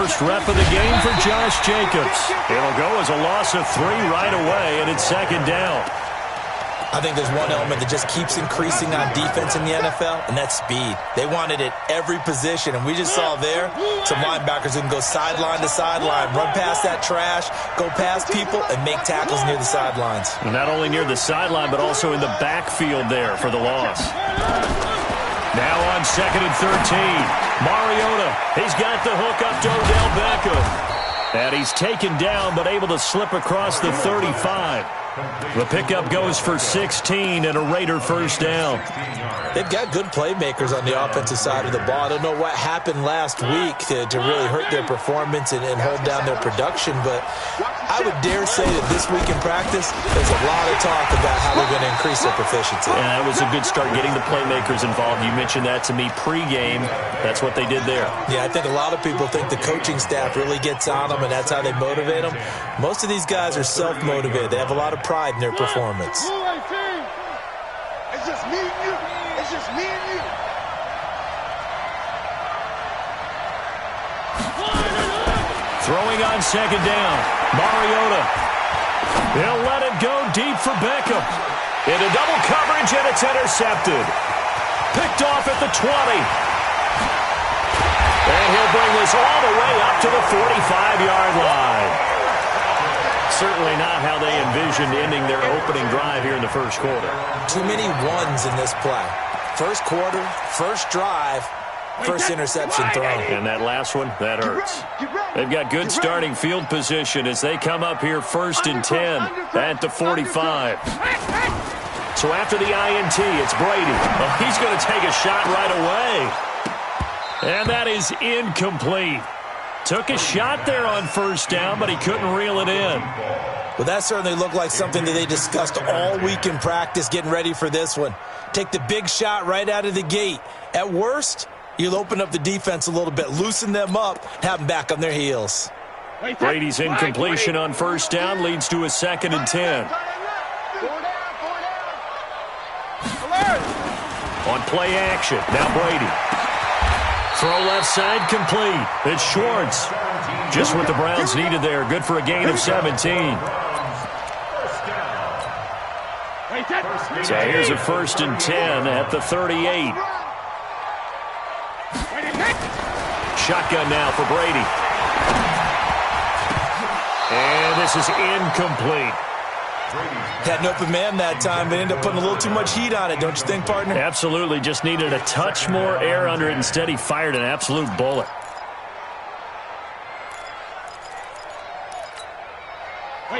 First rep of the game for Josh Jacobs. It'll go as a loss of 3 right away, and it's second down. I think there's one element that just keeps increasing on defense in the NFL, and that's speed. They want it at every position, and we just saw there some linebackers who can go sideline to sideline, run past that trash, go past people, and make tackles near the sidelines. And not only near the sideline, but also in the backfield there for the loss. Now on 2nd and 13, Mariota. He's got the hook up to Odell Beckham. And he's taken down, but able to slip across the 35. The pickup goes for 16 and a Raider first down. They've got good playmakers on the offensive side of the ball. I don't know what happened last week to really hurt their performance and hold down their production, but I would dare say that this week in practice, there's a lot of talk about how they're going to increase their proficiency. And that was a good start getting the playmakers involved. You mentioned that to me pregame. That's what they did there. Yeah, I think a lot of people think the coaching staff really gets on them, and that's how they motivate them. Most of these guys are self-motivated. They have a lot of pride in their performance. It's just me and you. It's just me and you. Throwing on second down. Mariota. He'll let it go deep for Beckham. Into double coverage, and it's intercepted. Picked off at the 20. And he'll bring this all the way up to the 45-yard line. Certainly not how they envisioned ending their opening drive here in the first quarter. Too many ones in this play. First quarter, first drive, first interception thrown. And that last one, that hurts. They've got good starting field position as they come up here 1st and 10 at the 45. So after the INT, it's Brady. Oh, he's going to take a shot right away. And that is incomplete. Took a shot there on first down, but he couldn't reel it in. Well, that certainly looked like something that they discussed all week in practice, getting ready for this one. Take the big shot right out of the gate. At worst, you'll open up the defense a little bit, loosen them up, have them back on their heels. Brady's incompletion on first down leads to a 2nd and 10. On play action, now Brady. Throw left side complete. It's Schwartz. Just what the Browns needed there. Good for a gain of 17. So here's a 1st and 10 at the 38. Shotgun now for Brady. And this is incomplete. Had an open man that time, but ended up putting a little too much heat on it, don't you think, partner? Absolutely. Just needed a touch more air under it. Instead, he fired an absolute bullet.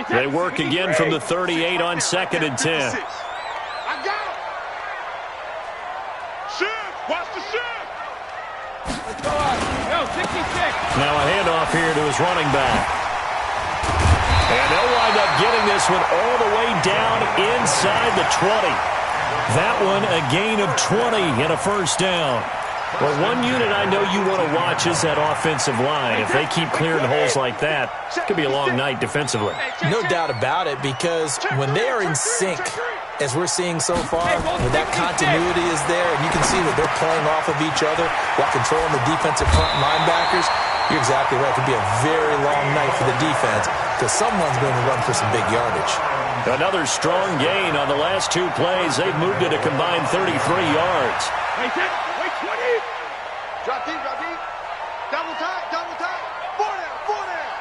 They work again from the 38 on 2nd and 10. I got him. Shift. Watch the shift. Now a handoff here to his running back. And they'll wind up getting this one all the way down inside the 20. That one a gain of 20 and a first down. Well, one unit I know you want to watch is that offensive line. If they keep clearing holes like that, it could be a long night defensively. No doubt about it, because when they are in sync, as we're seeing so far, when that continuity is there and you can see that they're playing off of each other while controlling the defensive front linebackers, you're exactly right. It could be a very long night for the defense because someone's going to run for some big yardage. Another strong gain on the last 2 plays. They've moved it a combined 33 yards. Wait, 20. Drop deep, drop deep. Double tight, double tight. 4 down.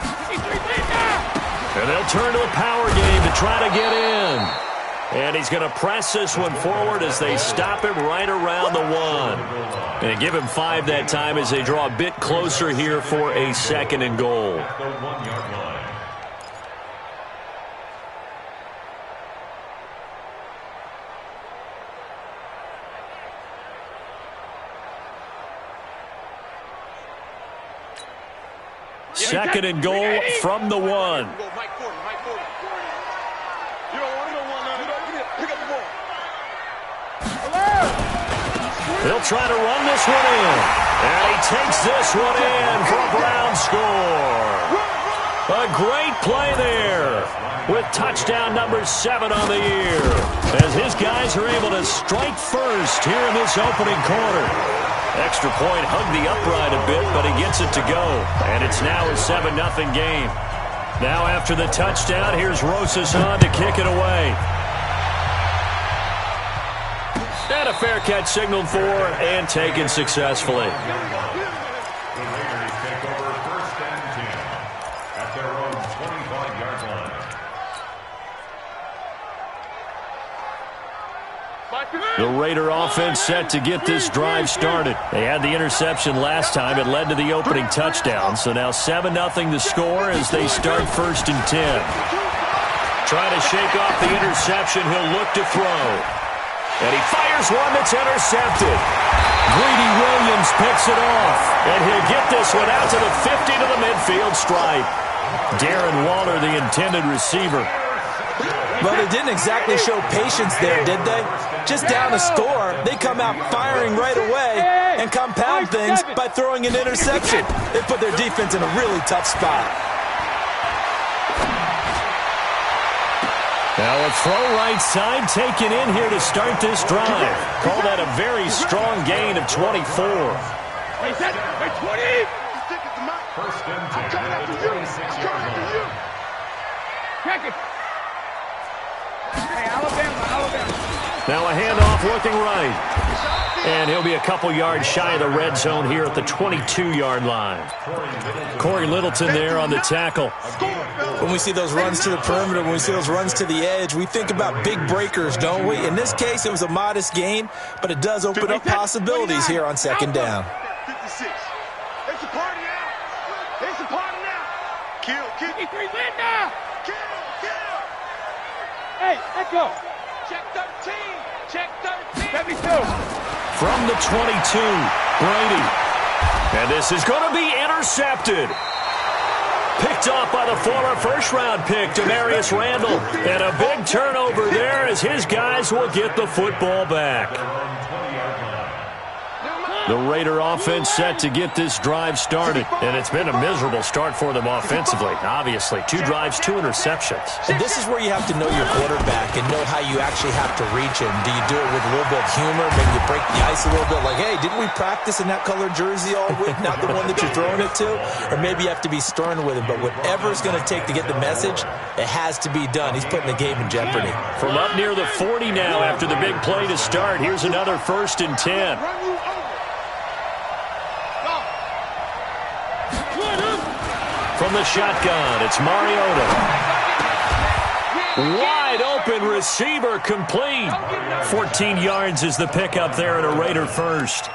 And they'll turn to a power game to try to get in. And he's going to press this one forward as they stop him right around the 1. And give him 5 that time as they draw a bit closer here for a 2nd and goal. Second and goal from the 1. They'll try to run this one in. And he takes this one in for a Brown score. A great play there with touchdown number 7 on the year as his guys are able to strike first here in this opening quarter. Extra point hugged the upright a bit, but he gets it to go. And it's now a 7-0 game. Now after the touchdown, here's Rosas on to kick it away. And a fair catch signaled for and taken successfully. The Raider offense set to get this drive started. They had the interception last time. It led to the opening touchdown. So now 7-0 the score as they start 1st and 10. Trying to shake off the interception. He'll look to throw. And he fires one that's intercepted. Greedy Williams picks it off. And he'll get this one out to the 50 to the midfield stripe. Darren Waller, the intended receiver. Well, they didn't exactly show patience there, did they? Just down a score, they come out firing right away and compound things by throwing an interception. They put their defense in a really tough spot. Now a throw right side taken in here to start this drive. Call that a very strong gain of 24. Hey, 20! First and 10. I'm coming after you. I'm coming after you. Check it. Hey, Alabama. Now a handoff looking right. And he'll be a couple yards shy of the red zone here at the 22-yard line. Corey Littleton there on the tackle. When we see those runs to the perimeter, when we see those runs to the edge, we think about big breakers, don't we? In this case, it was a modest gain, but it does open up possibilities here on 2nd down. 56. It's a party now. It's a party now. Kill. 53, win now. Kill. Hey, let's go. Check 13. Check 13. 72. From the 22, Brady. And this is going to be intercepted. Picked off by the former first-round pick, Demarius Randall. And a big turnover there as his guys will get the football back. The Raider offense set to get this drive started. And it's been a miserable start for them offensively. Obviously, 2 drives, 2 interceptions. And this is where you have to know your quarterback and know how you actually have to reach him. Do you do it with a little bit of humor? Maybe you break the ice a little bit like, hey, didn't we practice in that colored jersey all week? Not the one that you're throwing it to? Or maybe you have to be stern with him. But whatever it's going to take to get the message, it has to be done. He's putting the game in jeopardy. From up near the 40 now after the big play to start, here's another 1st and 10. From the shotgun, it's Mariota. Wide open receiver complete. 14 yards is the pickup there at a Raider first.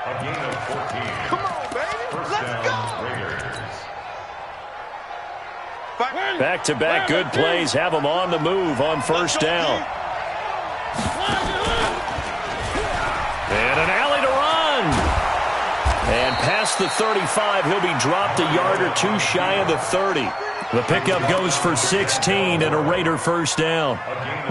A gain of 14. Come on, baby. Let's go. Back-to-back good plays have them on the move on 1st down. And an alley to run. And past the 35, he'll be dropped a yard or 2 shy of the 30. The pickup goes for 16 and a Raider 1st down.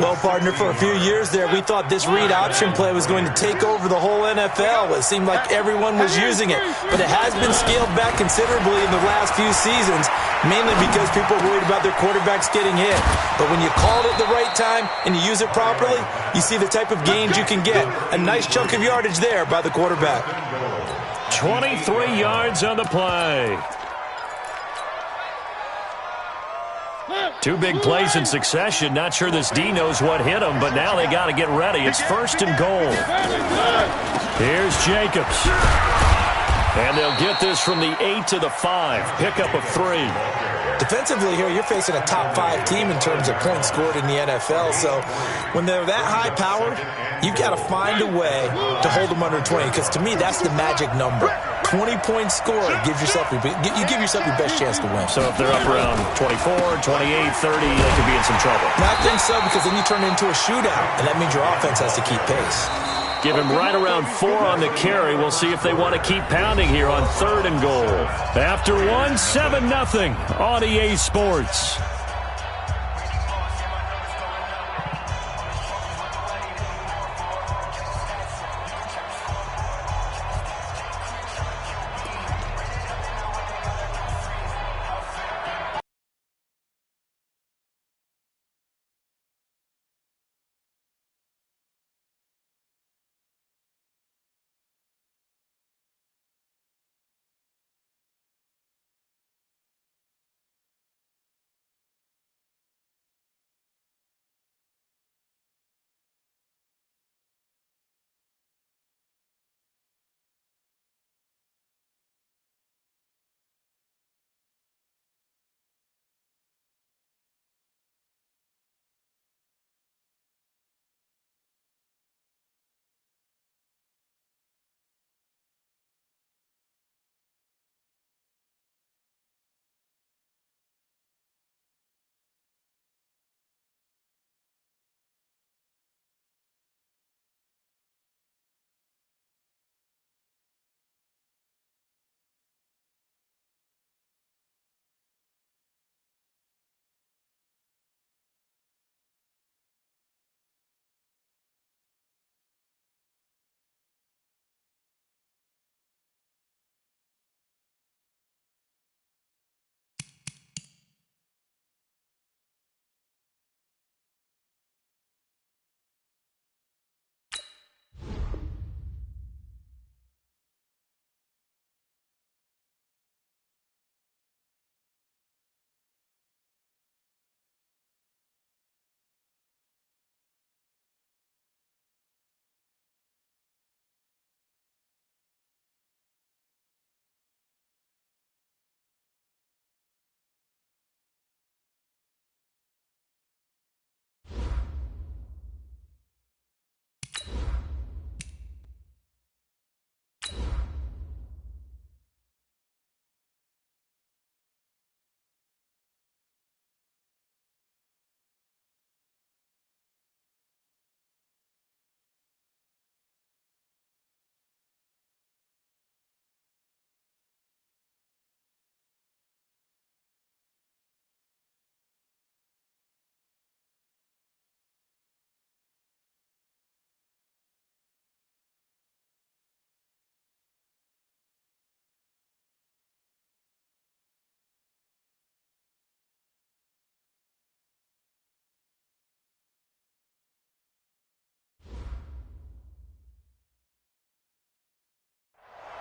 Well, partner, for a few years there, we thought this read option play was going to take over the whole NFL. It seemed like everyone was using it. But it has been scaled back considerably in the last few seasons, mainly because people are worried about their quarterbacks getting hit. But when you call it at the right time and you use it properly, you see the type of gains you can get. A nice chunk of yardage there by the quarterback. 23 yards on the play. 2 big plays in succession. Not sure this D knows what hit him, but now they got to get ready. It's 1st and goal. Here's Jacobs. And they'll get this from the 8 to the 5. Pickup of 3. Defensively here, you're facing a top 5 team in terms of points scored in the NFL. So when they're that high-powered, you've got to find a way to hold them under 20. Because to me, that's the magic number. 20 points scored gives yourself you give yourself your best chance to win. So if they're up around 24, 28, 30, they could be in some trouble. I think so, because then you turn it into a shootout, and that means your offense has to keep pace. Give him right around 4 on the carry. We'll see if they want to keep pounding here on 3rd and goal. After 1, 7-0 on EA Sports.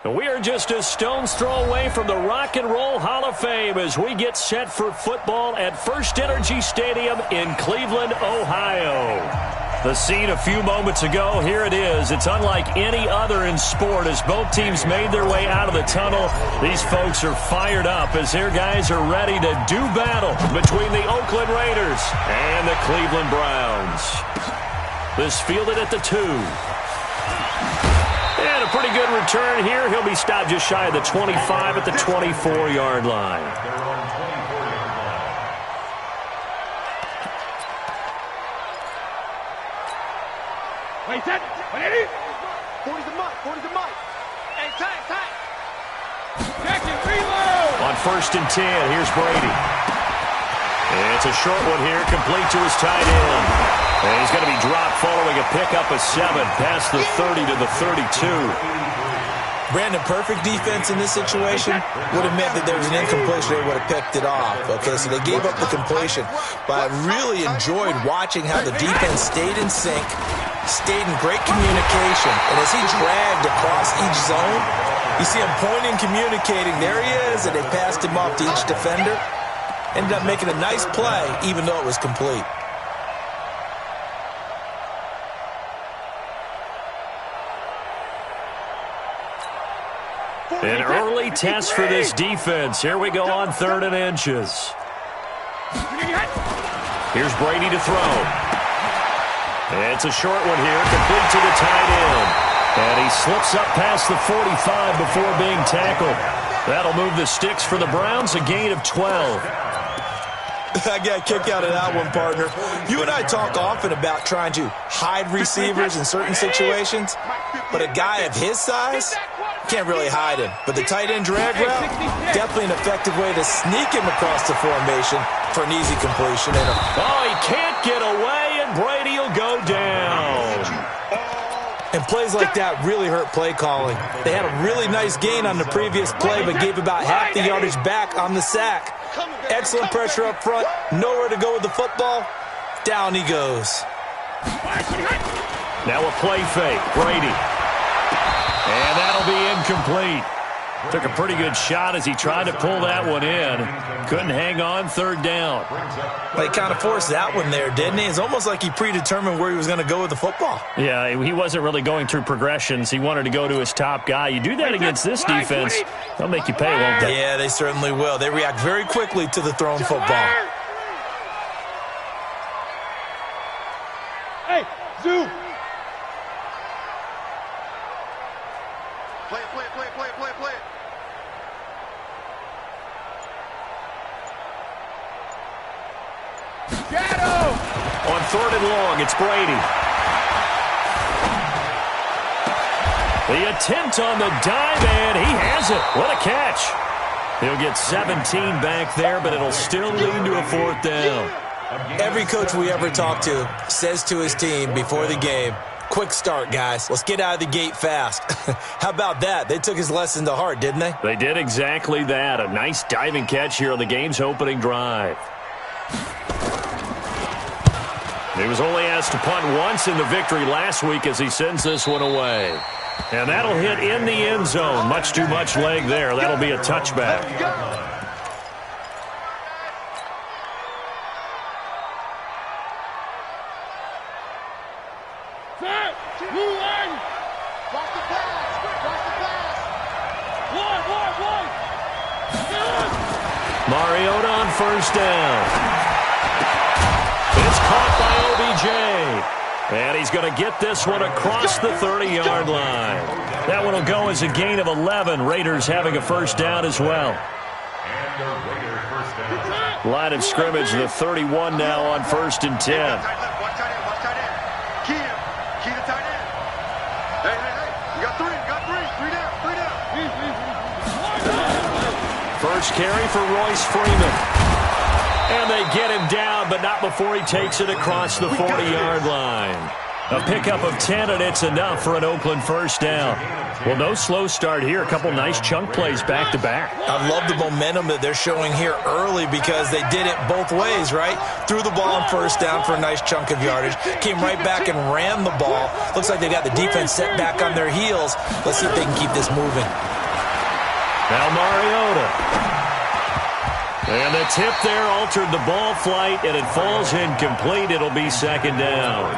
And we are just a stone's throw away from the Rock and Roll Hall of Fame as we get set for football at First Energy Stadium in Cleveland, Ohio. The scene a few moments ago, here it is. It's unlike any other in sport as both teams made their way out of the tunnel. These folks are fired up as their guys are ready to do battle between the Oakland Raiders and the Cleveland Browns. This fielded at the 2. And a pretty good return here. He'll be stopped just shy of the 25 at the 24-yard line. Wait, set. 40's the mic. 40's the mic. Hey, tight. Check it, reload. On 1st and 10, here's Brady. It's a short one here, complete to his tight end. And he's going to be dropped following a pickup of 7 past the 30 to the 32. Brandon, perfect defense in this situation would have meant that there was an incompletion. They would have picked it off. Okay, so they gave up the completion. But I really enjoyed watching how the defense stayed in sync, stayed in great communication. And as he dragged across each zone, you see him pointing, communicating. There he is, and they passed him off to each defender. Ended up making a nice play, even though it was complete. An early test for this defense. Here we go on 3rd and inches. Here's Brady to throw. It's a short one here, complete to the tight end. And he slips up past the 45 before being tackled. That'll move the sticks for the Browns, a gain of 12. I got a kick out of that one, partner. You and I talk often about trying to hide receivers in certain situations, but a guy of his size can't really hide him. But the tight end drag route, definitely an effective way to sneak him across the formation for an easy completion. Oh, he can't get away, and Brady will go down. And plays like that really hurt play calling. They had a really nice gain on the previous play, but gave about half the yardage back on the sack. Excellent pressure up front. Nowhere to go with the football. Down he goes. Now a play fake. Brady. And that'll be incomplete. Took a pretty good shot as he tried to pull that one in. Couldn't hang on 3rd down. Well, he kind of forced that one there, didn't he? It's almost like he predetermined where he was going to go with the football. Yeah, he wasn't really going through progressions. He wanted to go to his top guy. You do that against this defense, they'll make you pay, won't they? Yeah, they certainly will. They react very quickly to the thrown football. Hey, Zoo. Play. Shadow. On 3rd and long, it's Brady. The attempt on the dive, and he has it. What a catch. He'll get 17 back there, but it'll still lead to a 4th down. Every coach we ever talk to says to his team before the game, quick start, guys. Let's get out of the gate fast. How about that? They took his lesson to heart, didn't they? They did exactly that. A nice diving catch here on the game's opening drive. He was only asked to punt once in the victory last week as he sends this one away. And that'll hit in the end zone. Much too much leg there. That'll be a touchback. Mariota on 1st down. It's caught by OBJ. And he's going to get this one across the 30-yard line. That one will go as a gain of 11. Raiders having a 1st down as well. Line of scrimmage, the 31 now on 1st and 10. Watch tight end. Key to tight end. Hey. You got 3. 3 down. First carry for Royce Freeman. And they get him down, but not before he takes it across the 40-yard line. A pickup of 10, and it's enough for an Oakland 1st down. Well, no slow start here. A couple nice chunk plays back-to-back. I love the momentum that they're showing here early because they did it both ways, right? Threw the ball on 1st down for a nice chunk of yardage. Came right back and ran the ball. Looks like they got the defense set back on their heels. Let's see if they can keep this moving. Now Mariota. And the tip there altered the ball flight, and it falls incomplete. It'll be second down.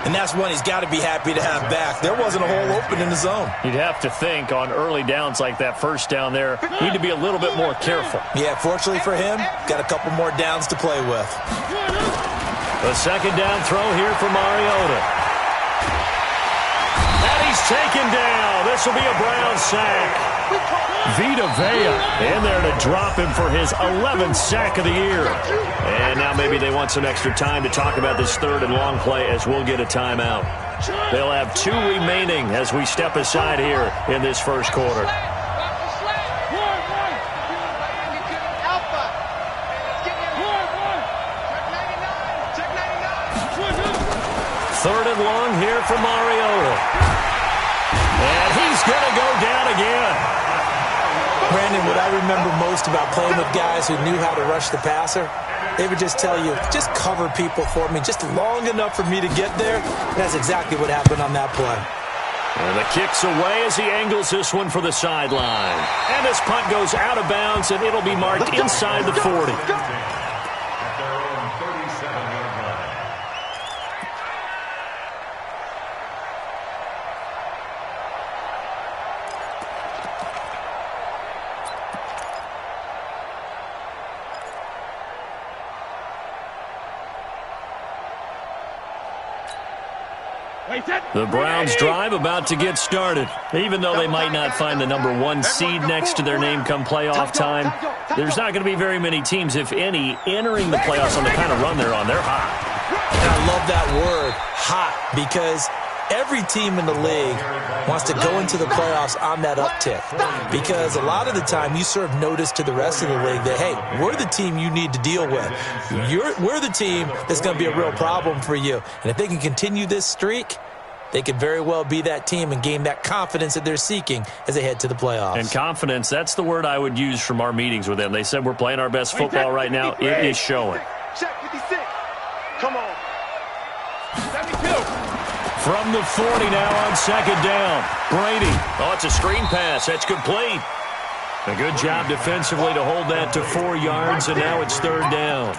And that's one he's got to be happy to have back. There wasn't a hole open in the zone. You'd have to think on early downs like that first down there, need to be a little bit more careful. Yeah, fortunately for him, got a couple more downs to play with. The second down throw here for Mariota. And he's taken down. This will be a Brown sack. Vita Vea in there to drop him for his 11th sack of the year. And now maybe they want some extra time to talk about this third and long play as we'll get a timeout. They'll have 2 remaining as we step aside here in this first quarter. Third and long here for Mariota. And he's going to go down again. Brandon, what I remember most about playing with guys who knew how to rush the passer, they would just tell you, just cover people for me, just long enough for me to get there. And that's exactly what happened on that play. And the kick's away as he angles this one for the sideline. And this punt goes out of bounds, and it'll be marked inside the 40. The Browns drive about to get started. Even though they might not find the number 1 seed next to their name come playoff time, there's not going to be very many teams, if any, entering the playoffs on the kind of run they're on. They're hot. And I love that word, hot, because every team in the league wants to go into the playoffs on that uptick. Because a lot of the time you serve notice to the rest of the league that, hey, we're the team you need to deal with. We're the team that's going to be a real problem for you. And if they can continue this streak, they could very well be that team and gain that confidence that they're seeking as they head to the playoffs. And confidence, that's the word I would use from our meetings with them. They said we're playing our best football right now. It is showing. Check 56. Come on. 72. From the 40 now on second down. Brady. Oh, it's a screen pass. That's complete. A good job defensively to hold that to 4 yards, and now it's third down.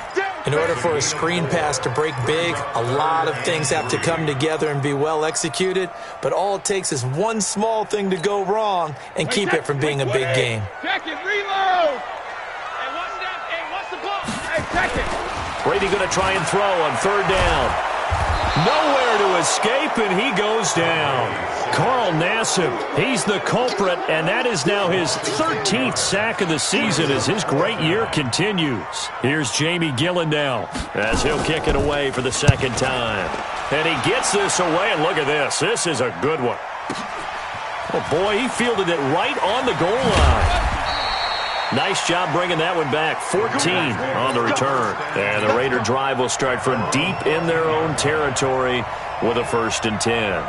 In order for a screen pass to break big, a lot of things have to come together and be well executed, but all it takes is one small thing to go wrong and keep it from being a big game. Check it, reload. Hey, what's the ball? Hey, check it. Brady going to try and throw on third down. Nowhere to escape, and he goes down. Carl Nassib, he's the culprit, and that is now his 13th sack of the season as his great year continues. Here's Jamie Gillen now as he'll kick it away for the second time. And he gets this away, and look at this. This is a good one. Oh, boy, he fielded it right on the goal line. Nice job bringing that one back. 14 on the return. And the Raider drive will start from deep in their own territory with a 1st and 10.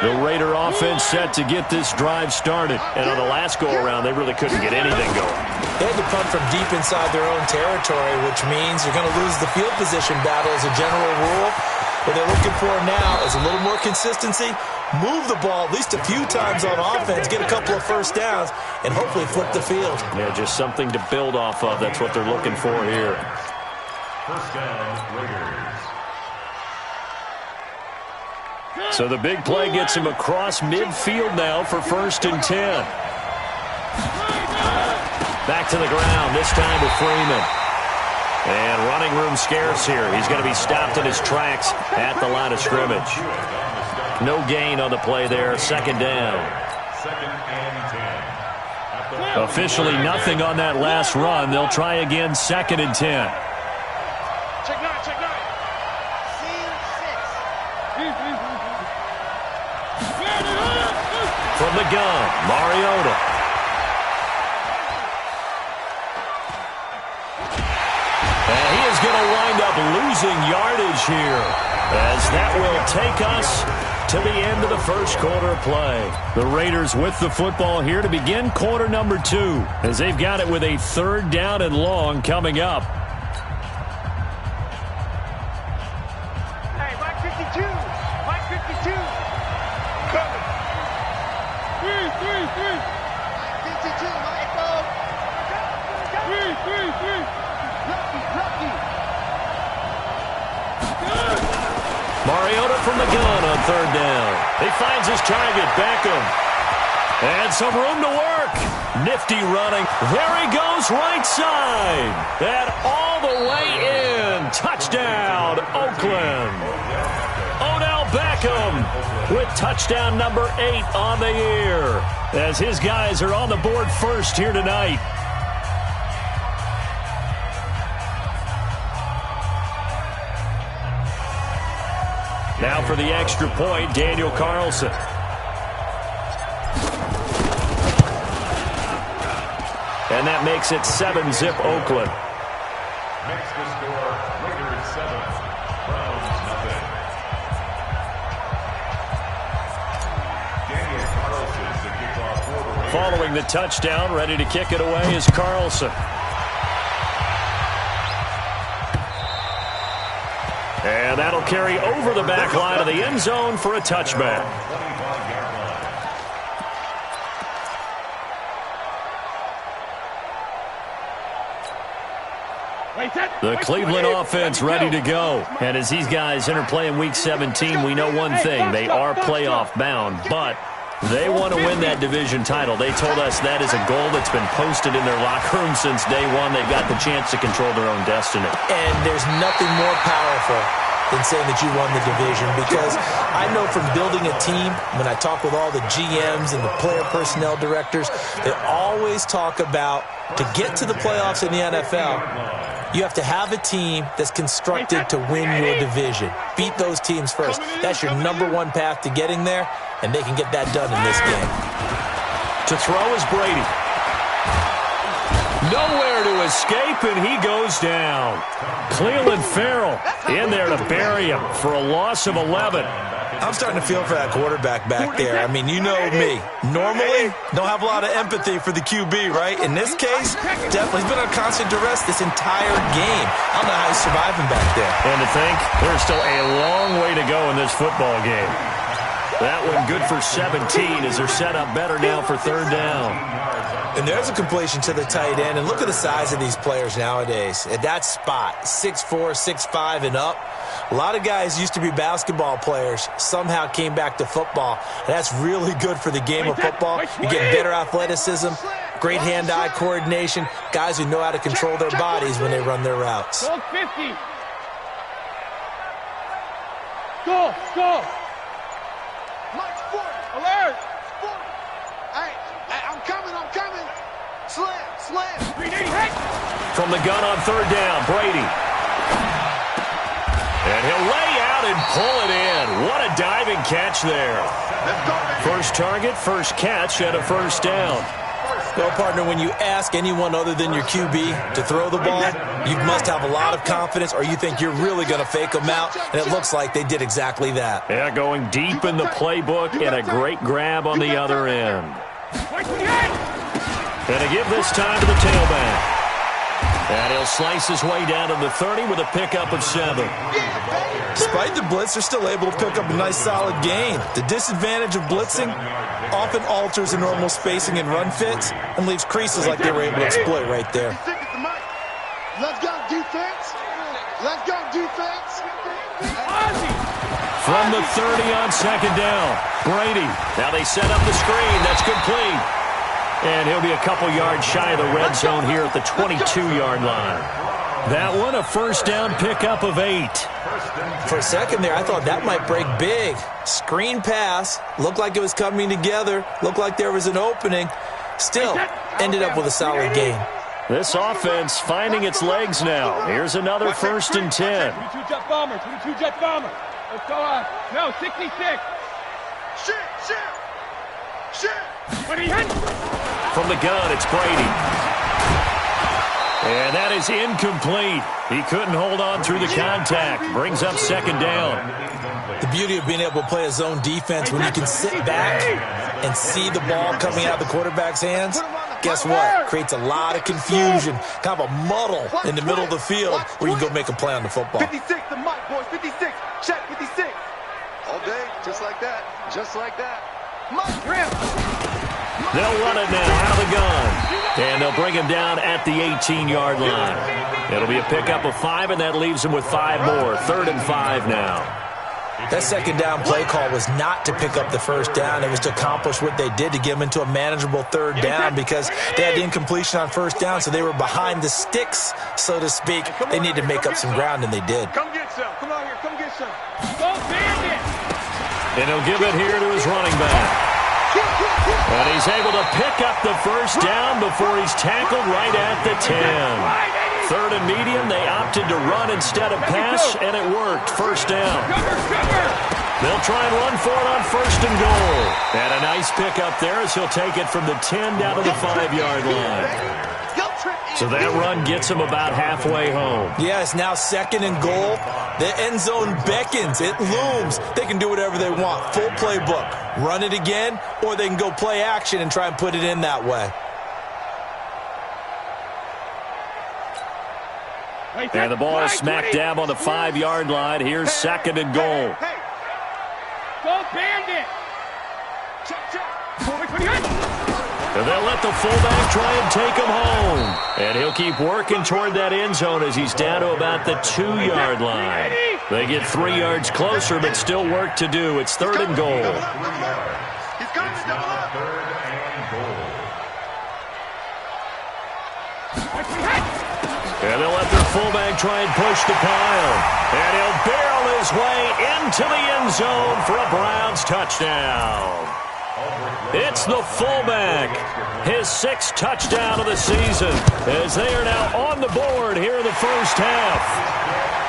The Raider offense set to get this drive started. And on the last go-around, they really couldn't get anything going. They had to punt from deep inside their own territory, which means you're going to lose the field position battle as a general rule. What they're looking for now is a little more consistency, move the ball at least a few times on offense, get a couple of first downs, and hopefully flip the field. Yeah, just something to build off of. That's what they're looking for here. First down, Raiders. So the big play gets him across midfield now for 1st and 10. Back to the ground, this time with Freeman. And running room scarce here. He's going to be stopped in his tracks at the line of scrimmage. No gain on the play there. Second down. Second and 10. Officially nothing on that last run. They'll try again, 2nd and 10. Check 9, check 9. From the gun, Mariota. And he is going to wind up losing yardage here, as that will take us to the end of the first quarter of play. The Raiders with the football here to begin quarter number 2, as they've got it with a 3rd down and long coming up. Hey, Mike 52. Mike 52. Coming. 3. Mariota from the gun on third down. He finds his target, Beckham. And some room to work. Nifty running. There he goes, right side. And all the way in. Touchdown, Oakland. Odell Beckham with touchdown number 8 on the year, as his guys are on the board first here tonight. Now for the extra point, Daniel Carlson. And that makes it 7-zip Oakland. Makes the score Raiders 7, Browns nothing. Daniel Carlson to kick off for the Raiders. Following the touchdown, ready to kick it away is Carlson. And that'll carry over the back line of the end zone for a touchback. The Cleveland offense ready to go. And as these guys interplay in Week 17, we know one thing. They are playoff bound, but they want to win that division title. They told us that is a goal that's been posted in their locker room since day one. They've got the chance to control their own destiny. And there's nothing more powerful than saying that you won the division, because I know from building a team, when I talk with all the GMs and the player personnel directors, they always talk about, to get to the playoffs in the NFL, you have to have a team that's constructed to win your division. Beat those teams first. That's your number one path to getting there, and they can get that done in this game. To throw is Brady. Nowhere to escape, and he goes down. Cleveland Farrell in there to bury him for a loss of 11. I'm starting to feel for that quarterback back there. I mean, you know me. Normally, don't have a lot of empathy for the QB, right? In this case, definitely he's been on constant duress this entire game. I don't know how he's surviving back there. And to think, there's still a long way to go in this football game. That one good for 17 as they're set up better now for third down. And there's a completion to the tight end. And look at the size of these players nowadays. At that spot, 6'4", 6'5", and up. A lot of guys used to be basketball players, somehow came back to football. And that's really good for the game of football. You get better athleticism, great hand-eye coordination, guys who know how to control their bodies when they run their routes. Go 50. Go, go. Mike's 40. Alert. 40. Hey, I'm coming. Slam. From the gun on third down, Brady. And he'll lay out and pull it in. What a diving catch there. First target, first catch, and a first down. Well, partner, when you ask anyone other than your QB to throw the ball, you must have a lot of confidence, or you think you're really going to fake them out, and it looks like they did exactly that. Yeah, going deep in the playbook, and a great grab on the other end. And a give this time to the tailback. And he'll slice his way down to the 30 with a pickup of 7. Despite the blitz, they're still able to pick up a nice, solid gain. The disadvantage of blitzing often alters the normal spacing and run fits and leaves creases like they were able to exploit right there. Let's go, defense. Let's go, defense. From the 30 on second down, Brady. Now they set up the screen. That's complete. And he'll be a couple yards shy of the red zone here at the 22-yard line. That one, a first down pickup of 8. For a second there, I thought that might break big. Screen pass, looked like it was coming together, looked like there was an opening. Still, ended up with a solid gain. This offense finding its legs now. Here's another first and 10. 22 jet bomber. Let's go on. No, 66. Shit. From the gun, it's Brady. And that is incomplete. He couldn't hold on through the contact. Brings up second down. The beauty of being able to play a zone defense when you can sit back and see the ball coming out of the quarterback's hands, guess what? Creates a lot of confusion, kind of a muddle in the middle of the field where you can go make a play on the football. 56, the mic, boys, 56. Check, 56. All day, just like that. Mike, They'll run it now out of the gun. And they'll bring him down at the 18-yard line. It'll be a pickup of 5, and that leaves him with 5 more. 3rd and 5 now. That second down play call was not to pick up the first down. It was to accomplish what they did, to get them into a manageable third down, because they had incompletion on first down, so they were behind the sticks, so to speak. They needed to make up some ground, and they did. Come get some. Come on here. Come get some. Go Bandit. And he'll give it here to his running back. And he's able to pick up the first down before he's tackled right at the 10. Third and medium, they opted to run instead of pass, and it worked. First down. They'll try and run for it on first and goal. And a nice pickup there as he'll take it from the 10 down to the 5-yard line. So that run gets him about halfway home. Yeah, it's now second and goal. The end zone beckons. It looms. They can do whatever they want. Full playbook. Run it again, or they can go play action and try and put it in that way. And the ball is smack dab on the 5-yard line. Here's second and goal. Go Bandit. And they'll let the fullback try and take him home. And he'll keep working toward that end zone as he's down to about the 2-yard line. They get 3 yards closer, but still work to do. It's third and goal. He's got to double up. And they'll let their fullback try and push the pile. And he'll barrel his way into the end zone for a Browns touchdown. It's the fullback, his 6th touchdown of the season, as they are now on the board here in the first half.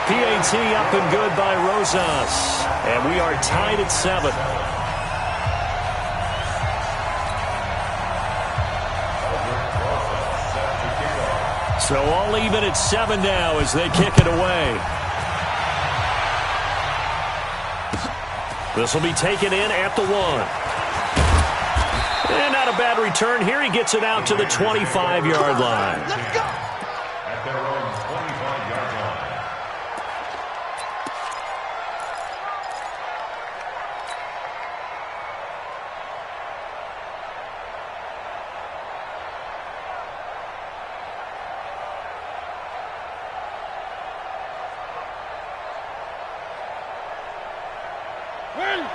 PAT up and good by Rosas, and we are tied at 7. So all even at 7 now as they kick it away. This will be taken in at the 1. And not a bad return here. He gets it out to the 25-yard line. Let's go. At their own 25-yard line.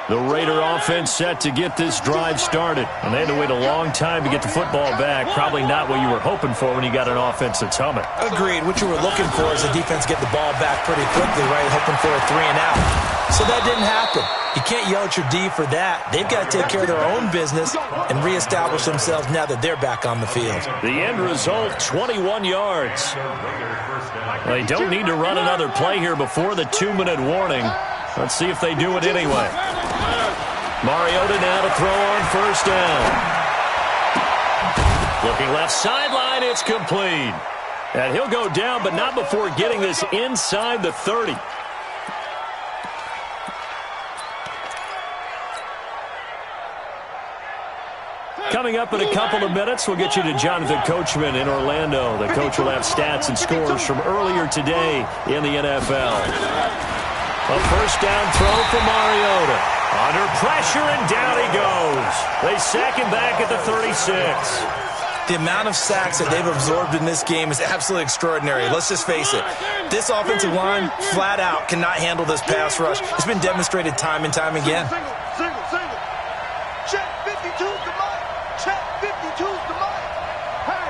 The Raider offense set to get this drive started. And they had to wait a long time to get the football back. Probably not what you were hoping for when you got an offense that's humming. Agreed. What you were looking for is the defense get the ball back pretty quickly, right? Hoping for a 3 and out. So that didn't happen. You can't yell at your D for that. They've got to take care of their own business and reestablish themselves now that they're back on the field. The end result, 21 yards. They don't need to run another play here before the 2-minute warning. Let's see if they do it anyway. Mariota now to throw on first down. Looking left sideline, it's complete. And he'll go down, but not before getting this inside the 30. Coming up in a couple of minutes, we'll get you to Jonathan Coachman in Orlando. The coach will have stats and scores from earlier today in the NFL. A first down throw for Mariota. Under pressure, and down he goes. They sack him back at the 36. The amount of sacks that they've absorbed in this game is absolutely extraordinary. Let's just face it. This offensive line, flat out, cannot handle this pass rush. It's been demonstrated time and time again. Single. Check 52's the mic. Check 52's the mic. Hey.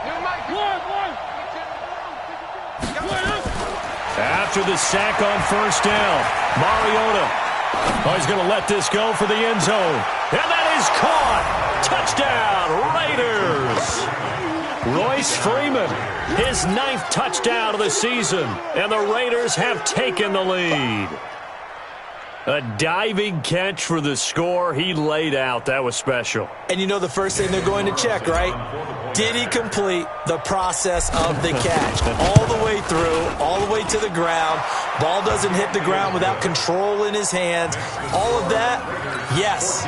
New mic. One. After the sack on first down, Mariota. Oh, he's going to let this go for the end zone. And that is caught. Touchdown, Raiders. Royce Freeman, his 9th touchdown of the season. And the Raiders have taken the lead. A diving catch for the score. He laid out. That was special. And you know the first thing they're going to check, right? Did he complete the process of the catch? All the way through, all the way to the ground. Ball doesn't hit the ground without control in his hands. All of that, yes.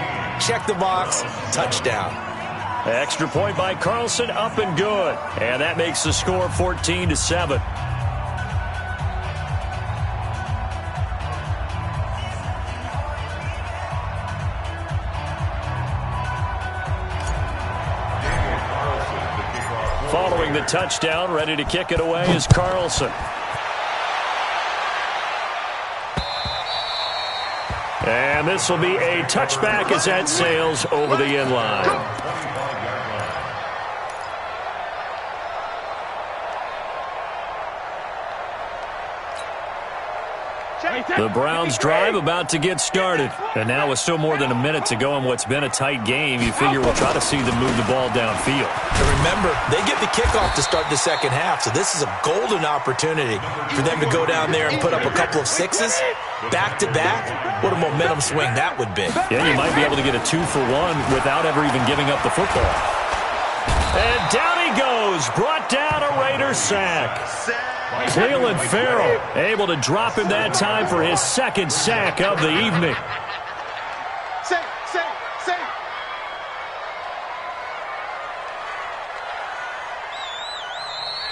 Check the box, touchdown. Extra point by Carlson, up and good. And that makes the score 14-7. Following the touchdown, ready to kick it away is Carlson. And this will be a touchback as that sails over the end line. The Browns drive about to get started. And now with still more than a minute to go in what's been a tight game, you figure we'll try to see them move the ball downfield. And remember, they get the kickoff to start the second half, so this is a golden opportunity for them to go down there and put up a couple of sixes back-to-back. What a momentum swing that would be. Yeah, you might be able to get a 2-for-1 without ever even giving up the football. And down he goes, brought down a Raiders sack. Cleveland Farrell able to drop him that time for his second sack of the evening.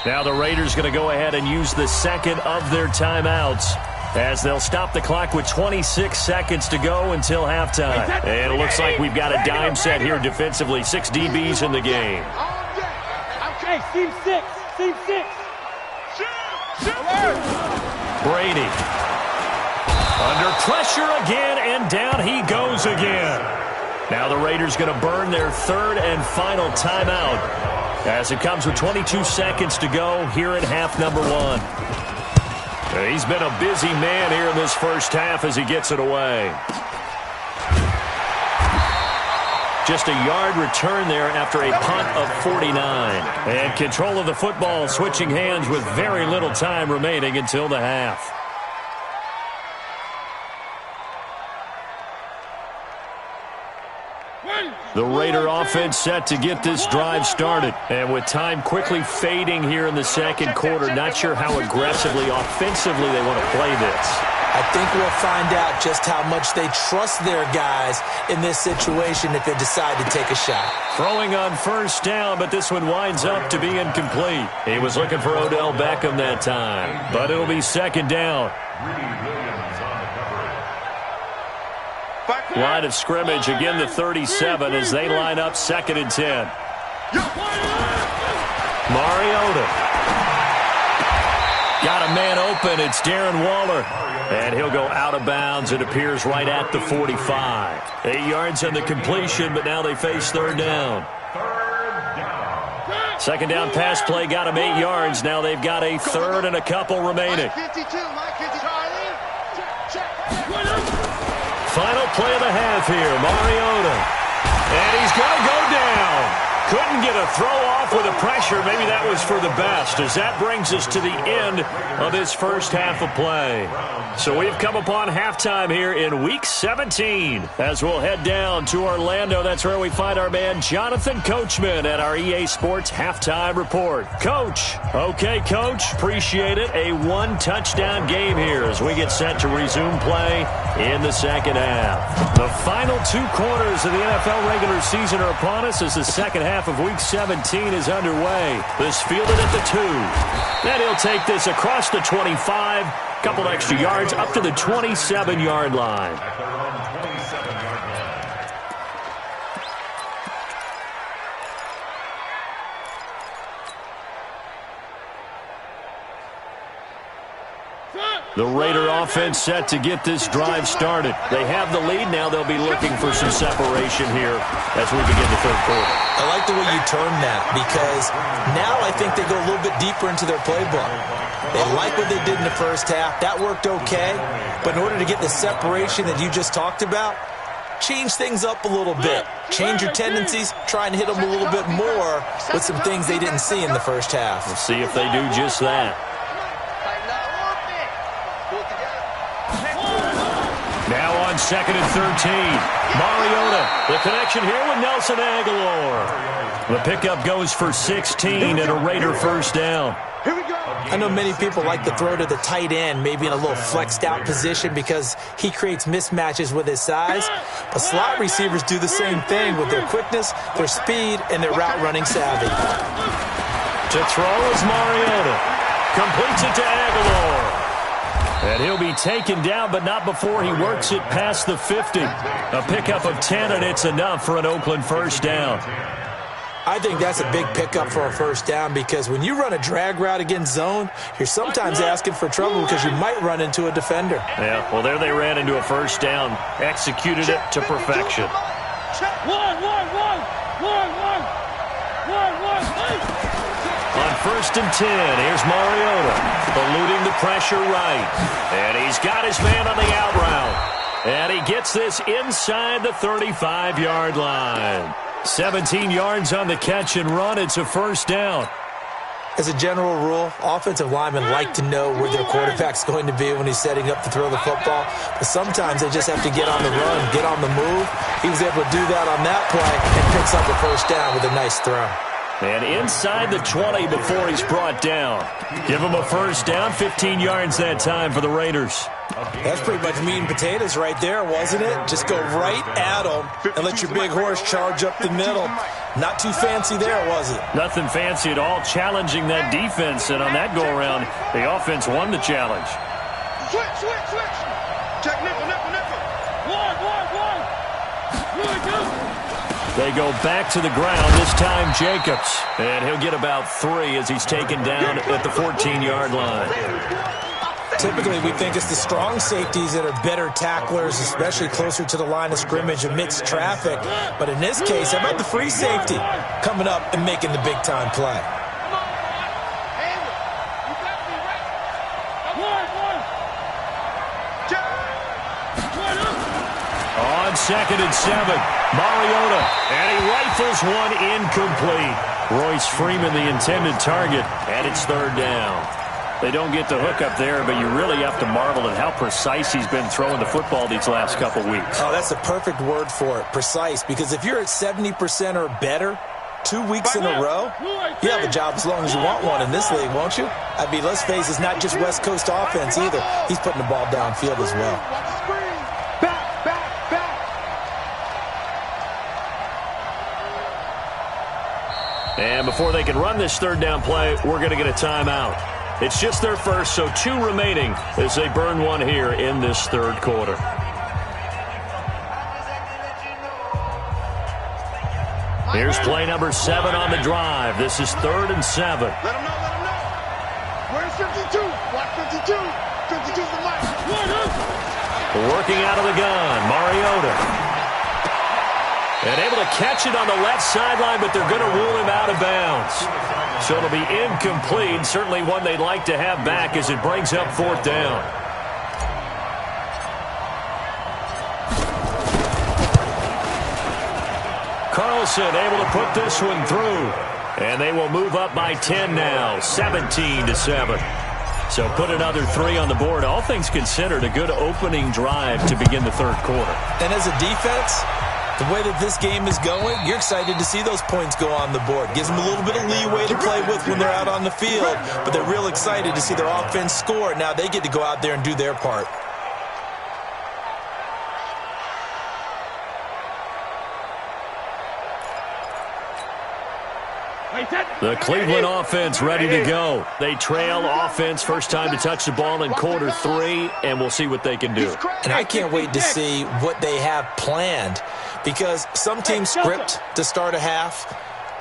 Now the Raiders going to go ahead and use the second of their timeouts as they'll stop the clock with 26 seconds to go until halftime. And it looks like we've got a dime set here defensively. 6 DBs in the game. Okay, team 6. Team 6. Brady. Under pressure again, and down he goes again. Now the Raiders going to burn their third and final timeout as it comes with 22 seconds to go here in half number 1. He's been a busy man here in this first half as he gets it away. Just a yard return there after a punt of 49. And control of the football switching hands with very little time remaining until the half. The Raider offense set to get this drive started. And with time quickly fading here in the second quarter, not sure how aggressively, offensively they want to play this. I think we'll find out just how much they trust their guys in this situation if they decide to take a shot. Throwing on first down, but this one winds up to be incomplete. He was looking for Odell Beckham that time, but it'll be second down. Line of scrimmage, again the 37 as they line up second and 10. Mariota. Got a man open. It's Darren Waller. And he'll go out of bounds. It appears right at the 45. 8 yards on the completion, but now they face third down. Second down pass play got him 8 yards. Now they've got a third and a couple remaining. Final play of the half here, Mariota. And he's going to go down. Couldn't get a throw off with the pressure. Maybe that was for the best, as that brings us to the end of this first half of play. So we've come upon halftime here in Week 17. As we'll head down to Orlando, that's where we find our man Jonathan Coachman at our EA Sports Halftime Report. Coach. Okay, Coach. Appreciate it. A 1-touchdown game here as we get set to resume play in the second half. The final 2 quarters of the NFL regular season are upon us as the second half of Week 17 is underway. This fielded at the 2. Then he'll take this across the 25. Couple extra yards up to the 27-yard line. The Raider offense set to get this drive started. They have the lead. Now they'll be looking for some separation here as we begin the third quarter. I like the way you term that because now I think they go a little bit deeper into their playbook. They like what they did in the first half. That worked okay. But in order to get the separation that you just talked about, change things up a little bit. Change your tendencies. Try and hit them a little bit more with some things they didn't see in the first half. We'll see if they do just that. Now on second and 13. Mariota. The connection here with Nelson Aguilar. The pickup goes for 16 and a Raider first down. I know many people like to throw to the tight end, maybe in a little flexed out position because he creates mismatches with his size. But slot receivers do the same thing with their quickness, their speed, and their route running savvy. To throw is Mariota. Completes it to Aguilar. And he'll be taken down, but not before he works it past the 50. A pickup of 10, and it's enough for an Oakland first down. I I think that's a big pickup for a first down because when you run a drag route against zone, you're sometimes asking for trouble because you might run into a defender. Yeah, well, there they ran into a first down, executed it to perfection. On 1st and 10, here's Mariota, eluding the pressure right. And he's got his man on the out route. And he gets this inside the 35-yard line. 17 yards on the catch and run. It's a first down. As a general rule, offensive linemen like to know where their quarterback's going to be when he's setting up to throw the football. But sometimes they just have to get on the run, get on the move. He was able to do that on that play and picks up a first down with a nice throw. And inside the 20 before he's brought down. Give him a first down, 15 yards that time for the Raiders. That's pretty much meat and potatoes right there, wasn't it? Just go right at him and let your big horse charge up the middle. Not too fancy there, was it? Nothing fancy at all, challenging that defense. And on that go-around, the offense won the challenge. Switch. Check nickel. They go back to the ground, this time Jacobs. And he'll get about 3 as he's taken down at the 14-yard line. Typically, we think it's the strong safeties that are better tacklers, especially closer to the line of scrimmage amidst traffic. But in this case, how about the free safety coming up and making the big-time play? On 2nd and 7, Mariota, and he rifles one incomplete. Royce Freeman, the intended target, and it's 3rd down. They don't get the hook up there, but you really have to marvel at how precise he's been throwing the football these last couple weeks. Oh, that's the perfect word for it, precise, because if you're at 70% or better 2 weeks in a row, you have a job as long as you want one in this league, won't you? I mean, let's face it, it's not just West Coast offense either. He's putting the ball downfield as well. And before they can run this 3rd down play, we're going to get a timeout. It's just their first, so 2 remaining as they burn one here in this 3rd quarter. Here's play number 7 on the drive. This is 3rd and 7. Let him know. Where's 52? Watch 52. 52's the line. Working out of the gun, Mariota. And able to catch it on the left sideline, but they're going to rule him out of bounds. So it'll be incomplete. Certainly one they'd like to have back as it brings up 4th down. Carlson able to put this one through. And they will move up by 10 now, 17-7. So put another 3 on the board. All things considered, a good opening drive to begin the 3rd quarter. And as a defense, the way that this game is going, you're excited to see those points go on the board. Gives them a little bit of leeway to play with when they're out on the field, but they're real excited to see their offense score. Now they get to go out there and do their part. The Cleveland offense ready to go. They trail offense, first time to touch the ball in quarter 3, and we'll see what they can do. And I can't wait to see what they have planned, because some teams script to start a half.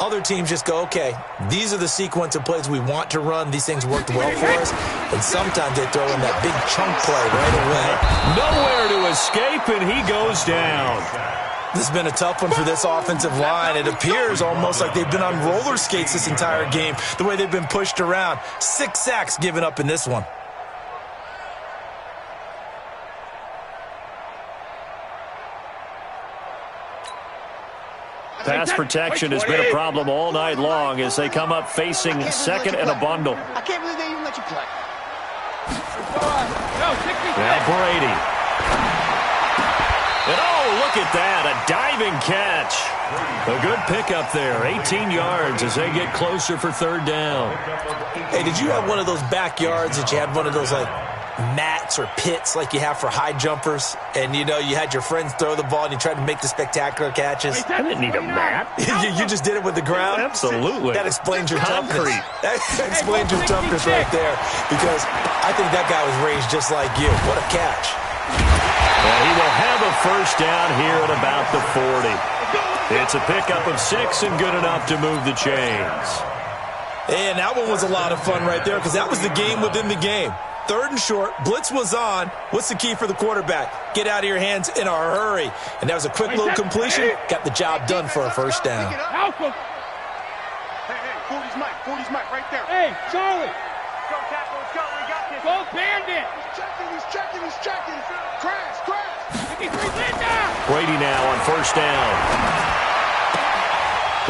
Other teams just go, okay, these are the sequence of plays we want to run. These things worked well for us. And sometimes they throw in that big chunk play right away. Nowhere to escape, and he goes down. This has been a tough one for this offensive line. It appears almost like they've been on roller skates this entire game, the way they've been pushed around. 6 sacks given up in this one. Pass protection has been a problem all night long as they come up facing 2nd and a bundle. I can't believe they even let you play. Now Brady. And oh, look at that, a diving catch. A good pickup there, 18 yards as they get closer for 3rd down. Hey, did you have one of those backyards that you had one of those, like, mats or pits like you have for high jumpers? And, you know, you had your friends throw the ball and you tried to make the spectacular catches? I didn't need a mat. You just did it with the ground? Absolutely. That explains your toughness. Concrete. That explains your toughness right there, because I think that guy was raised just like you. What a catch. And he will have a first down here at about the 40. It's a pickup of 6 and good enough to move the chains. And that one was a lot of fun right there because that was the game within the game. 3rd and short, blitz was on. What's the key for the quarterback? Get out of your hands in a hurry. And that was a quick little completion. Got the job done for a first down. Hey, 40's Mike right there. Hey, Charlie. Go, tackle, let's go. We got this. Go, Bandit. He's checking. Crash. 53 down. Brady now on first down.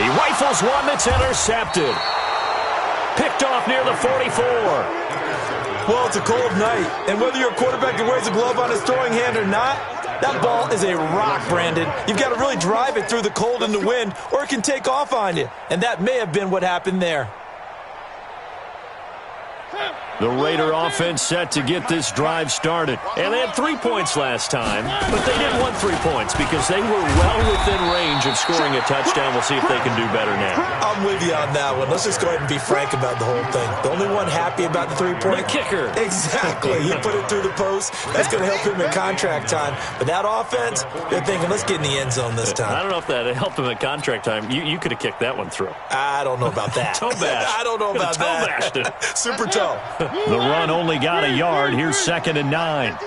He rifles one that's intercepted. Picked off near the 44. Well, it's a cold night, and whether you're a quarterback that wears a glove on his throwing hand or not, that ball is a rock, Brandon. You've got to really drive it through the cold and the wind, or it can take off on you. And that may have been what happened there. The Raider offense set to get this drive started. And they had 3 points last time, but they didn't want 3 points because they were well within range of scoring a touchdown. We'll see if they can do better now. I'm with you on that one. Let's just go ahead and be frank about the whole thing. The only one happy about the 3-point The kicker. Exactly. He put it through the post. That's going to help him in contract time. But that offense, they're thinking, let's get in the end zone this time. I don't know if that helped him at contract time. You could have kicked that one through. I don't know about that. Toe bash. I don't know about Toe that. bashed it. Super toe. The run only got a yard. Here's 2nd and 9. Man,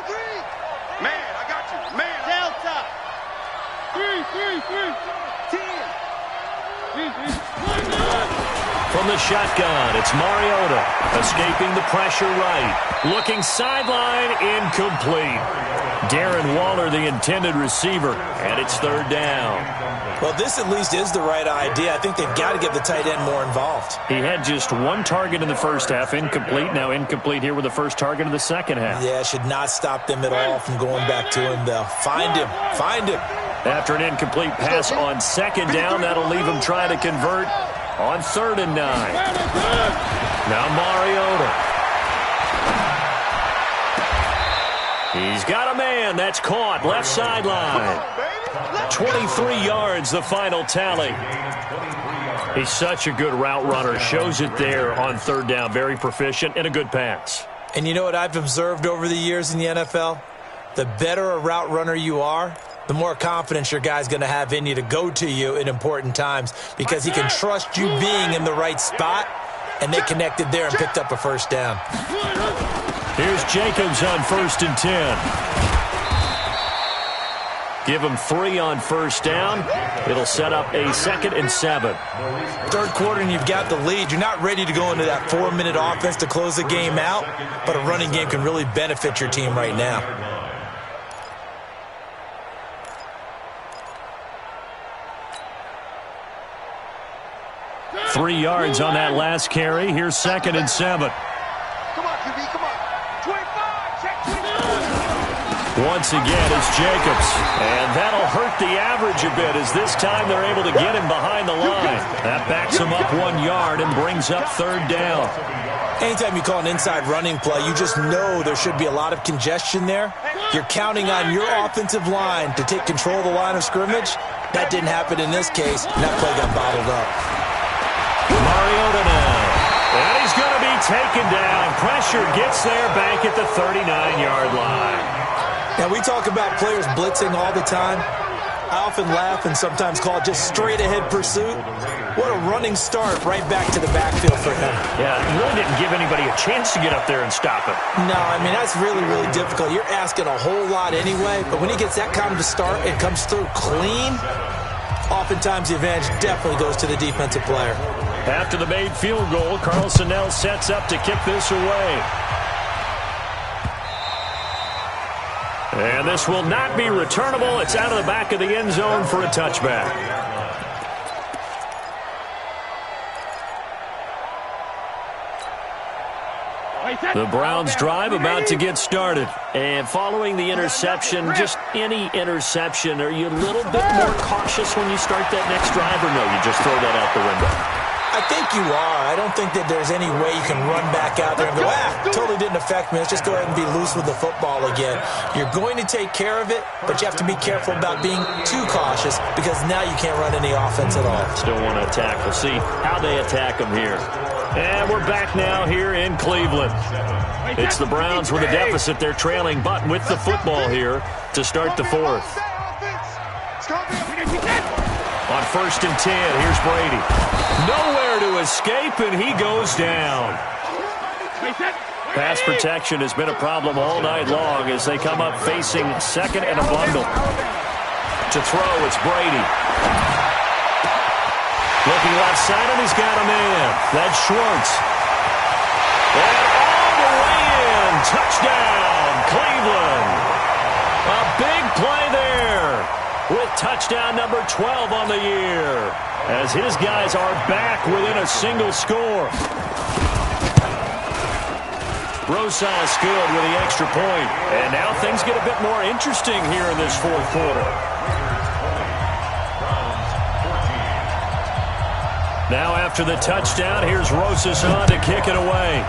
I got you. Man. Delta. 3. From the shotgun, it's Mariota. Escaping the pressure right. Looking sideline, incomplete. Darren Waller, the intended receiver, and it's 3rd down. Well, this at least is the right idea. I think they've got to get the tight end more involved. He had just 1 target in the first half, incomplete. Now incomplete here with the first target of the second half. Yeah, should not stop them at all from going back to him, though. Find him. After an incomplete pass on 2nd down, that'll leave him trying to convert on 3rd and 9. Now Mariota. He's got a man. That's caught. Left sideline. 23 yards, the final tally. He's such a good route runner. Shows it there on 3rd down. Very proficient and a good pass. And you know what I've observed over the years in the NFL? The better a route runner you are, the more confidence your guy's going to have in you to go to you in important times because he can trust you being in the right spot, and they connected there and picked up a first down. Here's Jacobs on 1st and 10. Give him 3 on first down. It'll set up a 2nd and 7. 3rd quarter and you've got the lead. You're not ready to go into that 4-minute offense to close the game out, but a running game can really benefit your team right now. Three yards on that last carry. Here's 2nd and 7. Come on, QB, come on. 25, check 25. Once again, it's Jacobs. And that'll hurt the average a bit as this time they're able to get him behind the line. That backs him up 1 yard and brings up 3rd down. Anytime you call an inside running play, you just know there should be a lot of congestion there. You're counting on your offensive line to take control of the line of scrimmage. That didn't happen in this case, and that play got bottled up. Mariota now. And he's going to be taken down. Pressure gets there back at the 39-yard line. Now, we talk about players blitzing all the time. I often laugh and sometimes call it just straight-ahead pursuit. What a running start right back to the backfield for him. Yeah, he really didn't give anybody a chance to get up there and stop him. No, I mean, that's really, really difficult. You're asking a whole lot anyway, but when he gets that kind of a start and comes through clean, oftentimes the advantage definitely goes to the defensive player. After the made field goal, Carlson now sets up to kick this away. And this will not be returnable. It's out of the back of the end zone for a touchback. The Browns drive about to get started. And following the interception, just any interception, are you a little bit more cautious when you start that next drive, or no, you just throw that out the window? I think you are. I don't think that there's any way you can run back out there and go, totally didn't affect me. Let's just go ahead and be loose with the football again. You're going to take care of it, but you have to be careful about being too cautious because now you can't run any offense at all. Still want to attack. We'll see how they attack them here. And we're back now here in Cleveland. It's the Browns with a deficit. They're trailing, but with the football here to start the fourth. On 1st and 10, here's Brady. Nowhere to escape, and he goes down. Pass protection has been a problem all night long as they come up facing second and a bundle. To throw, it's Brady. Looking left side, and he's got a man. That's Schwartz. And all the way in. Touchdown, Cleveland. A big play there with touchdown number 12 on the year as his guys are back within a single score. Rosas good with the extra point. And now things get a bit more interesting here in this fourth quarter. Now after the touchdown, here's Rosas on to kick it away.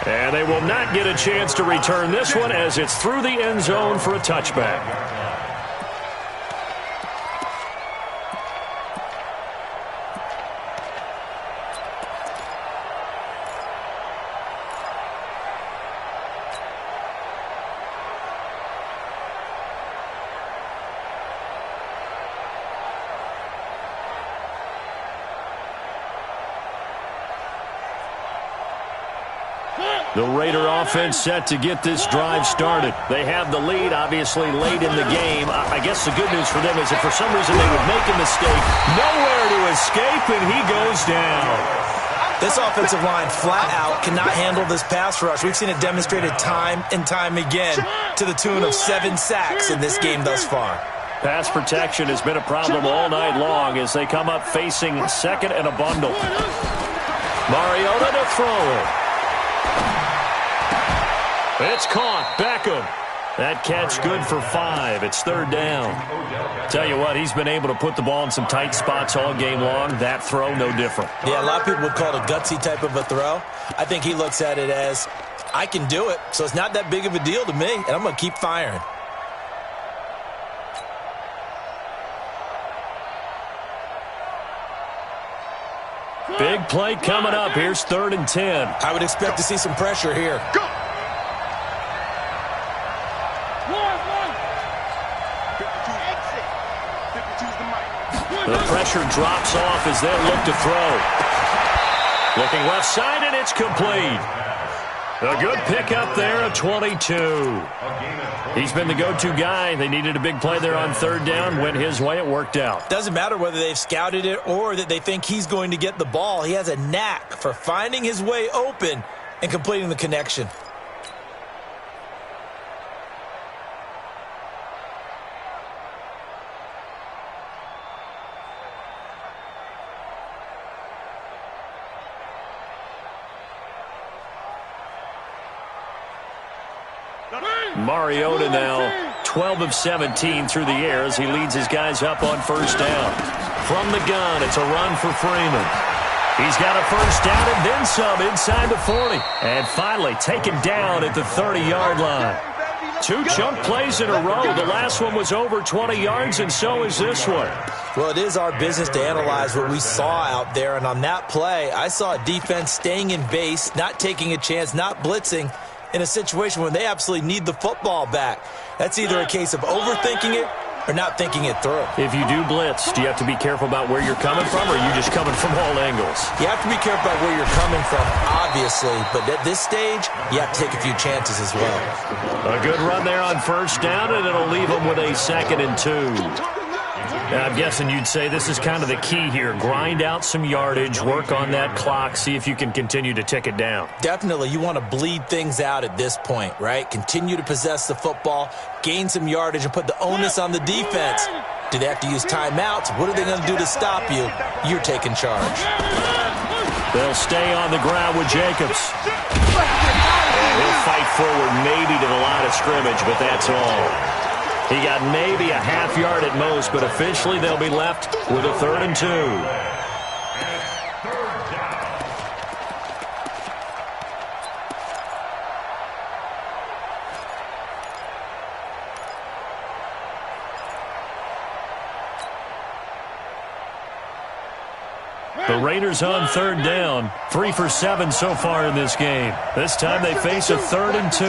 And they will not get a chance to return this one as it's through the end zone for a touchback. The Raider offense set to get this drive started. They have the lead, obviously, late in the game. I guess the good news for them is if for some reason they would make a mistake, nowhere to escape, and he goes down. This offensive line flat out cannot handle this pass rush. We've seen it demonstrated time and time again to the tune of 7 sacks in this game thus far. Pass protection has been a problem all night long as they come up facing second and a bundle. Mariota to throw. It's caught. Beckham. That catch good for 5. It's 3rd down. Tell you what, he's been able to put the ball in some tight spots all game long. That throw, no different. Yeah, a lot of people would call it a gutsy type of a throw. I think he looks at it as, I can do it, so it's not that big of a deal to me, and I'm going to keep firing. Big play coming up. Here's 3rd and 10. I would expect to see some pressure here. Go! The pressure drops off as they look to throw. Looking left side, and it's complete. A good pickup there at 22. He's been the go-to guy. They needed a big play there on 3rd down. Went his way. It worked out. Doesn't matter whether they've scouted it or that they think he's going to get the ball. He has a knack for finding his way open and completing the connection. Mariota now 12 of 17 through the air as he leads his guys up on 1st down. From the gun, it's a run for Freeman. He's got a 1st down and then some inside the 40. And finally taken down at the 30-yard line. 2 chunk plays in a row. The last one was over 20 yards, and so is this one. Well, it is our business to analyze what we saw out there. And on that play, I saw a defense staying in base, not taking a chance, not blitzing, in a situation where they absolutely need the football back. That's either a case of overthinking it or not thinking it through. If you do blitz, do you have to be careful about where you're coming from, or are you just coming from all angles? You have to be careful about where you're coming from, obviously, but at this stage, you have to take a few chances as well. A good run there on 1st down, and it'll leave them with a 2nd and 2. Now, I'm guessing you'd say this is kind of the key here. Grind out some yardage, work on that clock, see if you can continue to tick it down. Definitely. You want to bleed things out at this point, right? Continue to possess the football, gain some yardage, and put the onus on the defense. Do they have to use timeouts? What are they going to do to stop you? You're taking charge. They'll stay on the ground with Jacobs. And he'll fight forward maybe to the line of scrimmage, but that's all. He got maybe a half yard at most, but officially they'll be left with a 3rd and 2. The Raiders on 3rd down, 3 for 7 so far in this game. This time they face a 3rd and 2.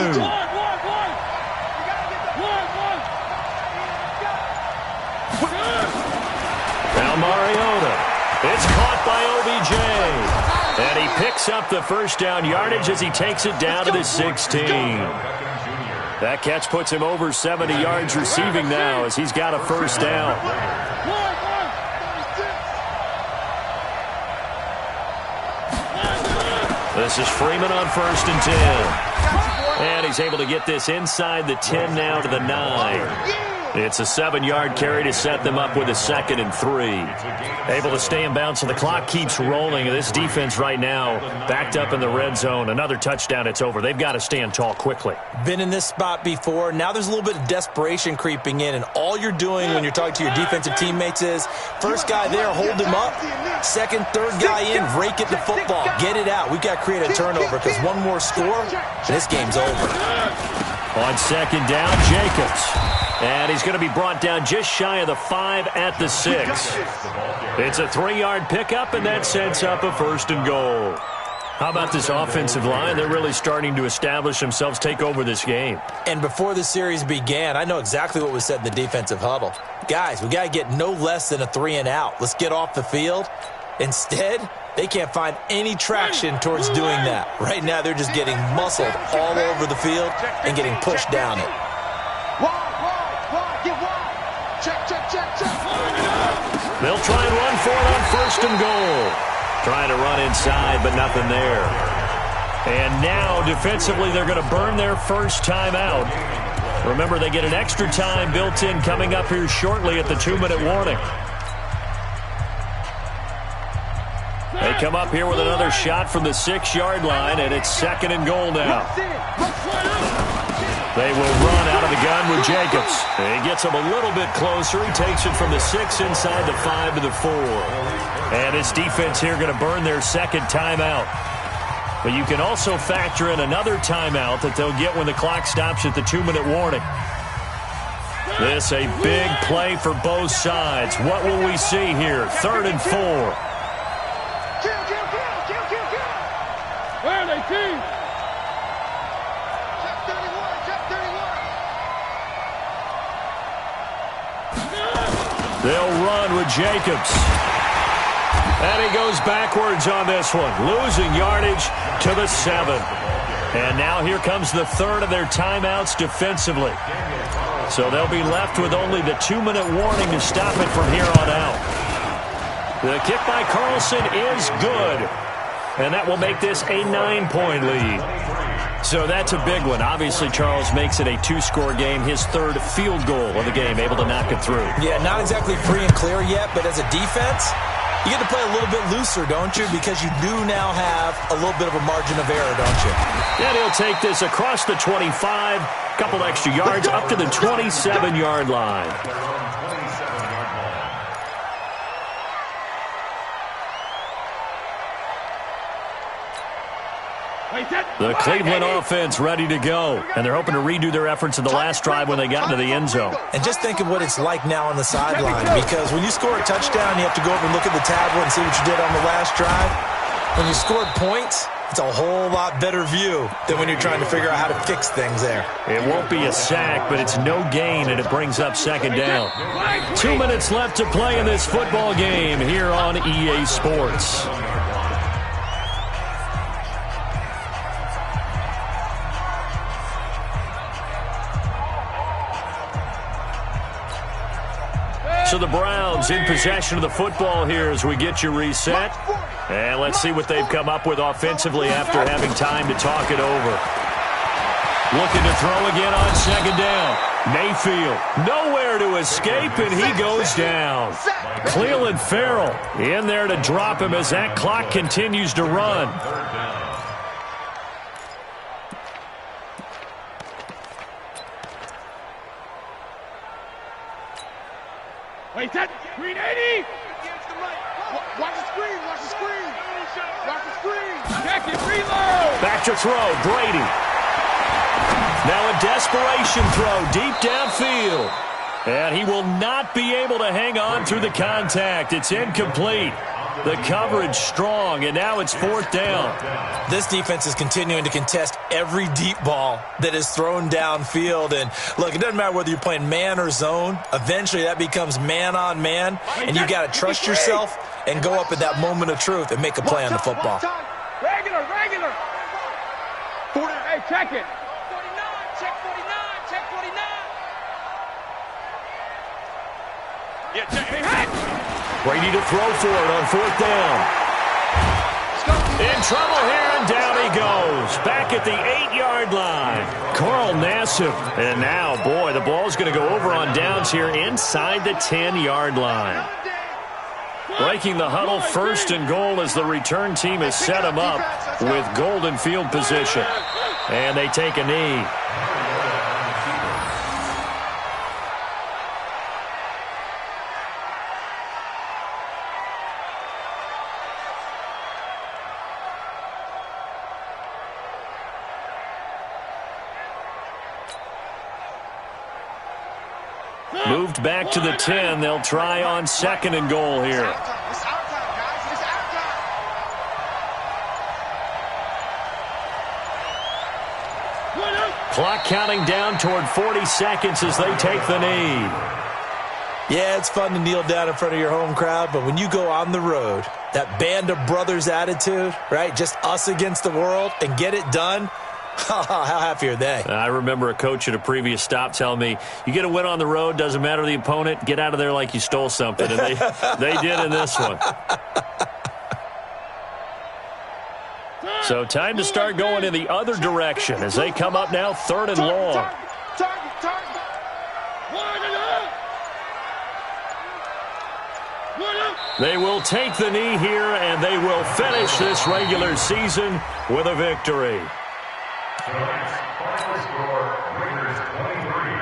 picks up the first down yardage as he takes it down to the 16. That catch puts him over 70 yards receiving now as he's got a first down. This is Freeman on 1st and 10. And he's able to get this inside the 10 now to the 9. It's a 7-yard carry to set them up with a 2nd and 3. Able to stay in bounds, so the clock keeps rolling. This defense right now backed up in the red zone. Another touchdown, it's over. They've got to stand tall quickly. Been in this spot before. Now there's a little bit of desperation creeping in, and all you're doing when you're talking to your defensive teammates is, first guy there, hold him up. Second, third guy in, rake at the football. Get it out. We've got to create a turnover because one more score, and this game's over. On 2nd down, Jacobs. And he's going to be brought down just shy of the 5 at the 6. It's a 3-yard pickup, and that sets up a 1st and goal. How about this offensive line? They're really starting to establish themselves, take over this game. And before the series began, I know exactly what was said in the defensive huddle. Guys, we got to get no less than a 3-and-out. Let's get off the field. Instead, they can't find any traction towards doing that. Right now, they're just getting muscled all over the field and getting pushed down it. They'll try and run for it on 1st and goal. Trying to run inside, but nothing there. And now, defensively, they're going to burn their first timeout. Remember, they get an extra time built in coming up here shortly at the 2-minute warning. They come up here with another shot from the 6-yard line, and it's 2nd and goal now. They will run out of the gun with Jacobs. He gets him a little bit closer. He takes it from the 6 inside the 5 to the 4. And this defense here going to burn their 2nd timeout. But you can also factor in another timeout that they'll get when the clock stops at the 2-minute warning. This a big play for both sides. What will we see here? 3rd and 4. Where are they, team? They'll run with Jacobs. And he goes backwards on this one, losing yardage to the 7. And now here comes the 3rd of their timeouts defensively. So they'll be left with only the 2-minute warning to stop it from here on out. The kick by Carlson is good. And that will make this a 9-point lead. So that's a big one. Obviously, Charles makes it a 2-score game. His 3rd field goal of the game, able to knock it through. Yeah, not exactly free and clear yet, but as a defense, you get to play a little bit looser, don't you? Because you do now have a little bit of a margin of error, don't you? And he'll take this across the 25, couple extra yards, up to the 27-yard line. The Cleveland offense ready to go. And they're hoping to redo their efforts in the last drive when they got into the end zone. And just think of what it's like now on the sideline. Because when you score a touchdown, you have to go over and look at the tablet and see what you did on the last drive. When you scored points, it's a whole lot better view than when you're trying to figure out how to fix things there. It won't be a sack, but it's no gain, and it brings up 2nd down. 2 minutes left to play in this football game here on EA Sports. So the Browns in possession of the football here as we get you reset. And let's see what they've come up with offensively after having time to talk it over. Looking to throw again on 2nd down. Mayfield nowhere to escape, and he goes down. Cleveland Farrell in there to drop him as that clock continues to run. Wait, that green 80. Watch the screen. Watch the screen. Watch the screen. Check it. Reload. Back to throw. Brady. Now a desperation throw deep downfield. And he will not be able to hang on through the contact. It's incomplete. The coverage strong, and now it's 4th down. This defense is continuing to contest every deep ball that is thrown downfield. And, look, it doesn't matter whether you're playing man or zone. Eventually, that becomes man on man, and you got to trust yourself and go up at that moment of truth and make a play on the football. Regular. Regular. 40. Hey, check it. 49, check 49, check 49. Yeah, check it. Brady to throw for it on 4th down. In trouble here, and down he goes. Back at the 8-yard line. Carl Nassib. And now, boy, the ball's going to go over on downs here inside the 10-yard line. Breaking the huddle, 1st and goal as the return team has set him up with golden field position. And they take a knee. Moved back to the 10. They'll try on 2nd and goal here. It's our time, guys. It's our time. Clock counting down toward 40 seconds as they take the knee. Yeah, it's fun to kneel down in front of your home crowd, but when you go on the road, that band of brothers attitude, right, just us against the world, and get it done, how happy are they? I remember a coach at a previous stop telling me, you get a win on the road, doesn't matter the opponent, get out of there like you stole something. And they did in this one. So time to start going in the other direction as they come up now 3rd and long. Target. They will take the knee here, and they will finish this regular season with a victory. Tonight's final score, Raiders 23,